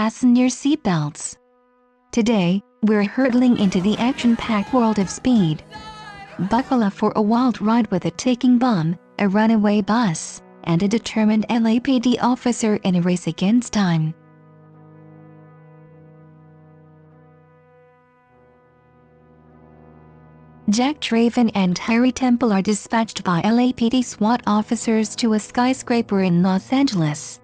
fasten your seatbelts. Today, we're hurtling into the action-packed world of speed. Buckle up for a wild ride with a ticking bomb, a runaway bus, and a determined LAPD officer in a race against time. Jack Traven and Harry Temple are dispatched by LAPD SWAT officers to a skyscraper in Los Angeles.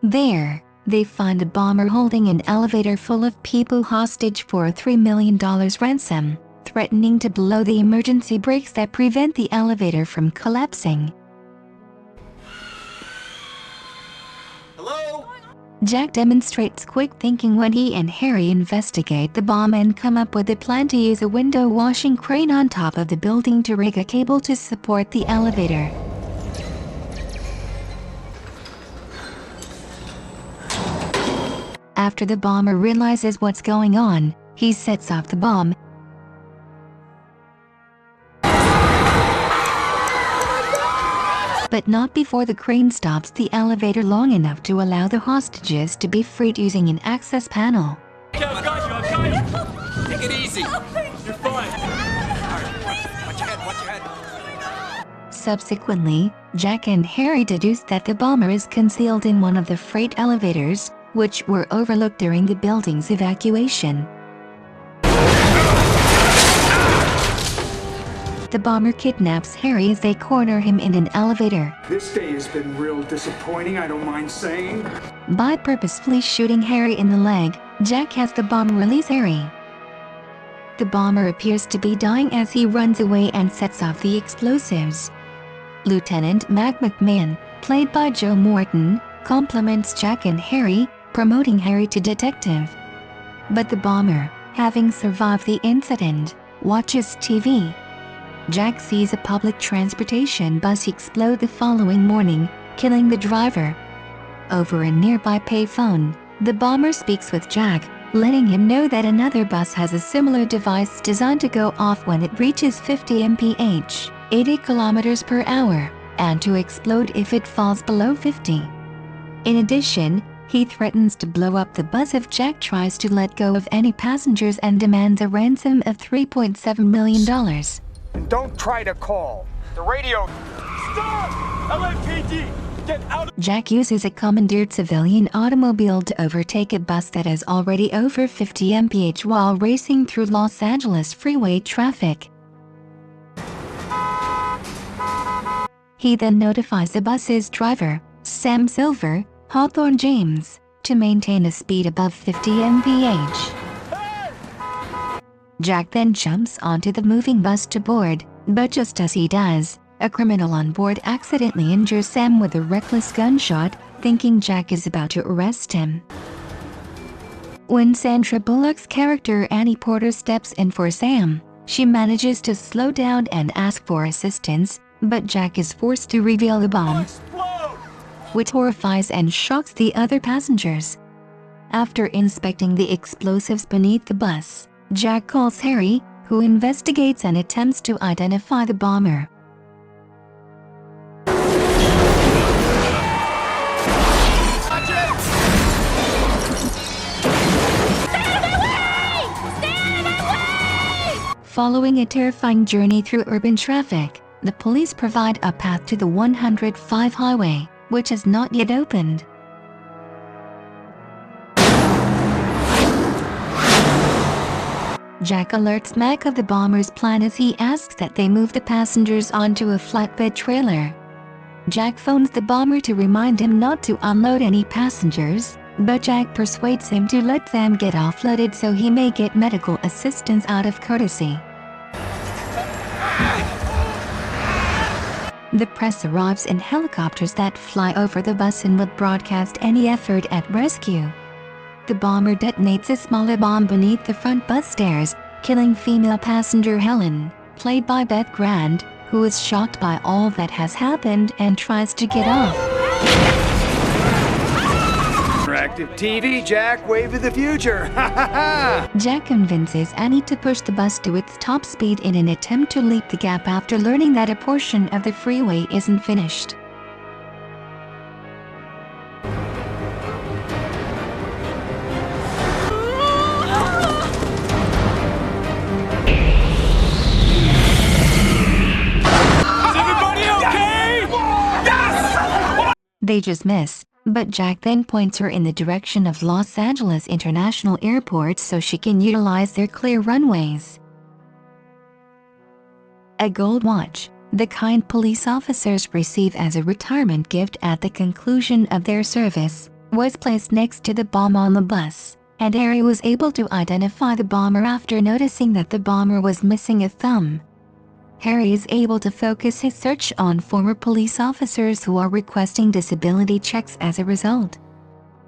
There, they find a bomber holding an elevator full of people hostage for a $3 million ransom, threatening to blow the emergency brakes that prevent the elevator from collapsing. Hello? Jack demonstrates quick thinking when he and Harry investigate the bomb and come up with a plan to use a window washing crane on top of the building to rig a cable to support the elevator. After the bomber realizes what's going on, he sets off the bomb. But not before the crane stops the elevator long enough to allow the hostages to be freed using an access panel. Okay, I've got you. Take it easy. You're fine. Watch your head. Subsequently, Jack and Harry deduce that the bomber is concealed in one of the freight elevators, which were overlooked during the building's evacuation. The bomber kidnaps Harry as they corner him in an elevator. This day has been real disappointing, I don't mind saying. By purposefully shooting Harry in the leg, Jack has the bomber release Harry. The bomber appears to be dying as he runs away and sets off the explosives. Lieutenant Mac McMahon, played by Joe Morton, compliments Jack and Harry, promoting Harry to detective. But the bomber, having survived the incident, watches TV. Jack sees a public transportation bus explode the following morning, killing the driver. Over a nearby payphone, the bomber speaks with Jack, letting him know that another bus has a similar device designed to go off when it reaches 50 mph, 80 kilometers per hour, and to explode if it falls below 50. In addition, he threatens to blow up the bus if Jack tries to let go of any passengers and demands a ransom of $3.7 million. And don't try to call. The radio... Stop! LAPD! Get out! Jack uses a commandeered civilian automobile to overtake a bus that is already over 50 mph while racing through Los Angeles freeway traffic. He then notifies the bus's driver, Sam Silver, Hawthorne James, to maintain a speed above 50 mph. Jack then jumps onto the moving bus to board, but just as he does, a criminal on board accidentally injures Sam with a reckless gunshot, thinking Jack is about to arrest him. When Sandra Bullock's character Annie Porter steps in for Sam, she manages to slow down and ask for assistance, but Jack is forced to reveal the bomb, which horrifies and shocks the other passengers. After inspecting the explosives beneath the bus, Jack calls Harry, who investigates and attempts to identify the bomber. Following a terrifying journey through urban traffic, the police provide a path to the 105 highway, which has not yet opened. Jack alerts Mac of the bomber's plan as he asks that they move the passengers onto a flatbed trailer. Jack phones the bomber to remind him not to unload any passengers, but Jack persuades him to let them get offloaded so he may get medical assistance out of courtesy. The press arrives in helicopters that fly over the bus and will broadcast any effort at rescue. The bomber detonates a smaller bomb beneath the front bus stairs, killing female passenger Helen, played by Beth Grant, who is shocked by all that has happened and tries to get off. Interactive TV, Jack, wave of the future. Ha ha ha! Jack convinces Annie to push the bus to its top speed in an attempt to leap the gap after learning that a portion of the freeway isn't finished. They just miss, but Jack then points her in the direction of Los Angeles International Airport so she can utilize their clear runways. A gold watch, the kind police officers receive as a retirement gift at the conclusion of their service, was placed next to the bomb on the bus, and Harry was able to identify the bomber after noticing that the bomber was missing a thumb. Harry is able to focus his search on former police officers who are requesting disability checks as a result.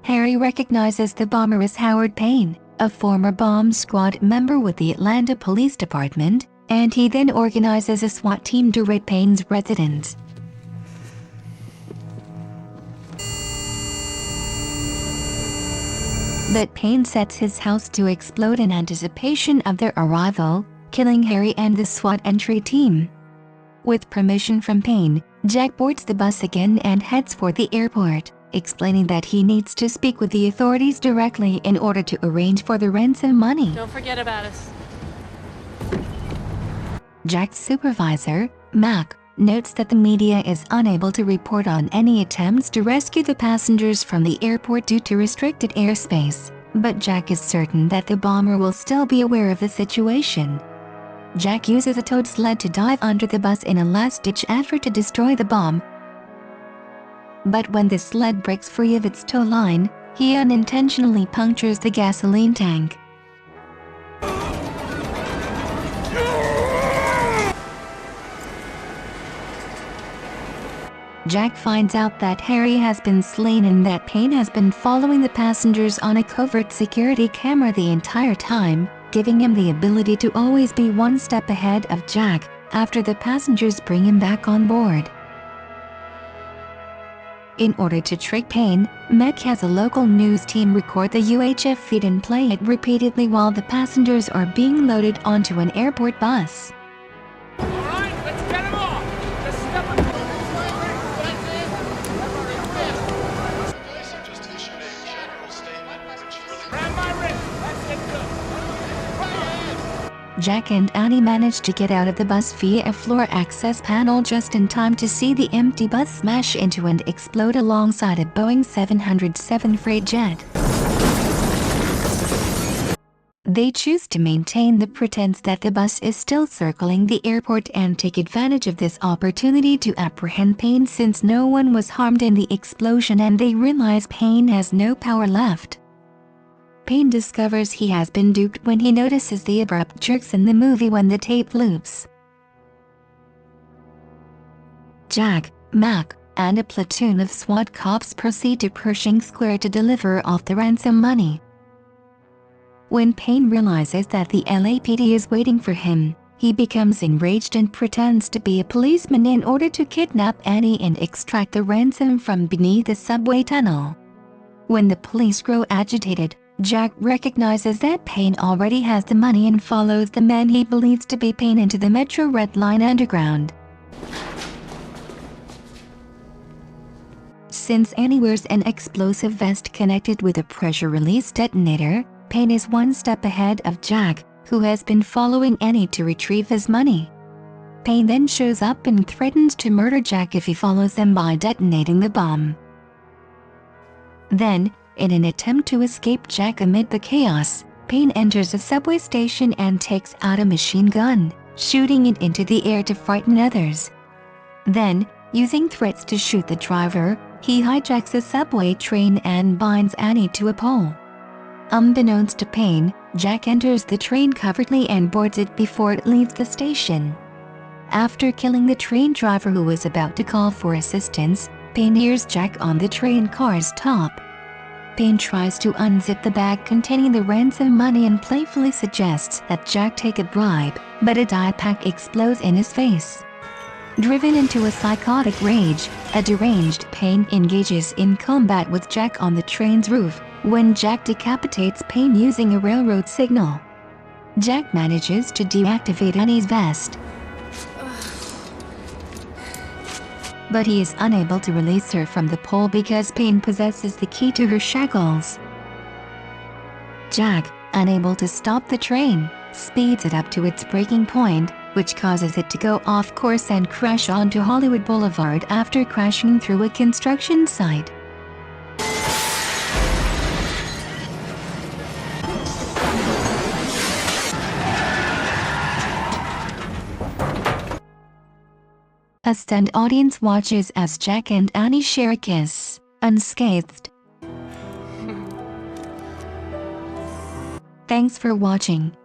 Harry recognizes the bomber as Howard Payne, a former bomb squad member with the Atlanta Police Department, and he then organizes a SWAT team to raid Payne's residence. But Payne sets his house to explode in anticipation of their arrival, killing Harry and the SWAT entry team. With permission from Payne, Jack boards the bus again and heads for the airport, explaining that he needs to speak with the authorities directly in order to arrange for the ransom money. Don't forget about us. Jack's supervisor, Mac, notes that the media is unable to report on any attempts to rescue the passengers from the airport due to restricted airspace, but Jack is certain that the bomber will still be aware of the situation. Jack uses a towed sled to dive under the bus in a last-ditch effort to destroy the bomb. But when the sled breaks free of its tow line, he unintentionally punctures the gasoline tank. Jack finds out that Harry has been slain and that Payne has been following the passengers on a covert security camera the entire time, giving him the ability to always be one step ahead of Jack after the passengers bring him back on board. In order to trick Payne, Mac has a local news team record the UHF feed and play it repeatedly while the passengers are being loaded onto an airport bus. All right, let's get him off. Let's step up. Grab my wrist. That's it, good. Jack and Annie manage to get out of the bus via a floor access panel just in time to see the empty bus smash into and explode alongside a Boeing 707 freight jet. They choose to maintain the pretense that the bus is still circling the airport and take advantage of this opportunity to apprehend Payne since no one was harmed in the explosion and they realize Payne has no power left. Payne discovers he has been duped when he notices the abrupt jerks in the movie when the tape loops. Jack, Mac, and a platoon of SWAT cops proceed to Pershing Square to deliver off the ransom money. When Payne realizes that the LAPD is waiting for him, he becomes enraged and pretends to be a policeman in order to kidnap Annie and extract the ransom from beneath the subway tunnel. When the police grow agitated, Jack recognizes that Payne already has the money and follows the man he believes to be Payne into the Metro Red Line underground. Since Annie wears an explosive vest connected with a pressure release detonator, Payne is one step ahead of Jack, who has been following Annie to retrieve his money. Payne then shows up and threatens to murder Jack if he follows them by detonating the bomb. Then, in an attempt to escape Jack amid the chaos, Payne enters a subway station and takes out a machine gun, shooting it into the air to frighten others. Then, using threats to shoot the driver, he hijacks a subway train and binds Annie to a pole. Unbeknownst to Payne, Jack enters the train covertly and boards it before it leaves the station. After killing the train driver who was about to call for assistance, Payne hears Jack on the train car's top. Payne tries to unzip the bag containing the ransom money and playfully suggests that Jack take a bribe, but a dye pack explodes in his face. Driven into a psychotic rage, a deranged Payne engages in combat with Jack on the train's roof, when Jack decapitates Payne using a railroad signal. Jack manages to deactivate Annie's vest, but he is unable to release her from the pole because Payne possesses the key to her shackles. Jack, unable to stop the train, speeds it up to its breaking point, which causes it to go off course and crash onto Hollywood Boulevard after crashing through a construction site. A stunned audience watches as Jack and Annie share a kiss, unscathed. Thanks for watching.